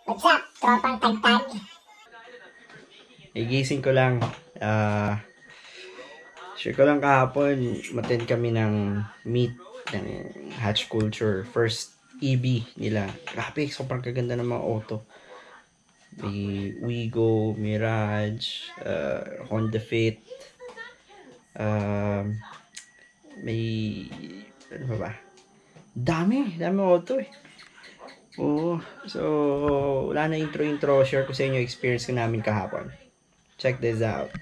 What's up, tropang tagtag? Igising ko lang. Share ko lang kahapon, matin kami ng meet ng Hatch Culture. First EB nila. Grabe, sobrang kaganda ng mga auto. May Wigo, Mirage, Honda Fit, may, ano ba ba? Dami auto eh. Oo, so, wala na intro. Share ko sa inyo experience ko namin kahapon. Check this out.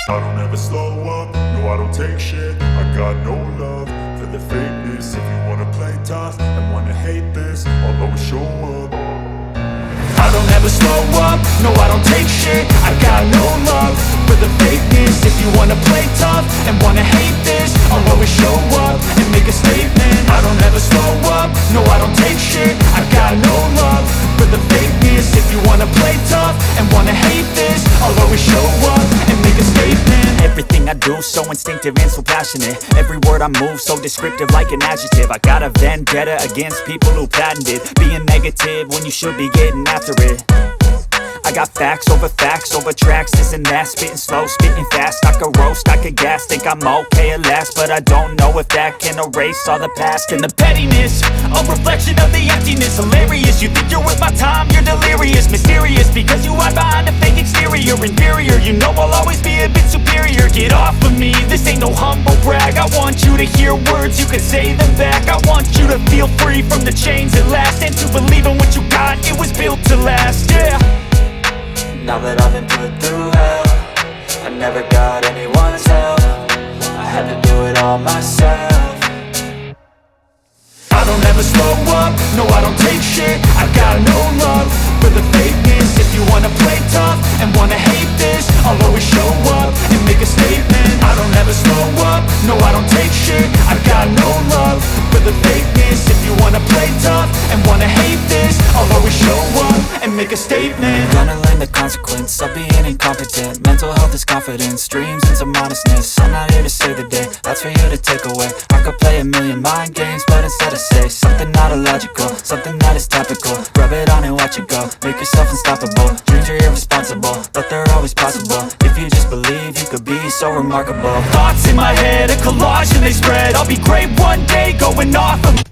I don't ever slow up, no I don't take shit. I got no love for the fakeness. If you wanna play tough and wanna hate this, I'll always show up. I don't ever slow up, no I don't take shit. I got no love for the fakeness. If you wanna play tough and wanna hate this, I'll always show up and make a statement. I don't ever slow up, no I don't take shit. I got no love for the fakeness. If you wanna play tough and wanna hate this, I'll always show up and make a statement. Everything I do so instinctive and so passionate. Every word I move so descriptive like an adjective. I got a vendetta against people who patented being negative when you should be getting after it. I got facts over tracks, this and that. Spitting slow, spitting fast, I could roast, I could gas. Think I'm okay at last, but I don't know if that can erase all the past. And the pettiness, a reflection of the emptiness. Hilarious, you think you're worth my time, you're delirious. Mysterious, because you hide behind a fake exterior. Inferior, you know I'll always be a bit superior. Get off of me, this ain't no humble brag. I want you to hear words, you can say them back. I want you to feel free from the chains at last, and to believe in what you got, it was built to last, yeah. Now that I've been put through hell, I never got anyone's help. I had to do it all myself. I don't ever slow up, no I don't take shit. I got no love for the fakeness. If you wanna play tough and wanna hate this, I'll always show up and make a statement. I don't ever slow up, no I don't take shit. I got no love for the fakeness. If you wanna play tough and wanna hate this, I'll always show up and make a statement. Gonna learn the consequence of being incompetent. Mental health is confidence, dreams and some honestness. I'm not here to save the day, that's for you to take away. I could play a million mind games, but instead I say something not illogical, something that is topical. Rub it on and watch it go, make yourself unstoppable. Dreams are irresponsible, but they're always possible. If you just believe, you could be so remarkable. Thoughts in my head, a collage and they spread. I'll be great one day, going off of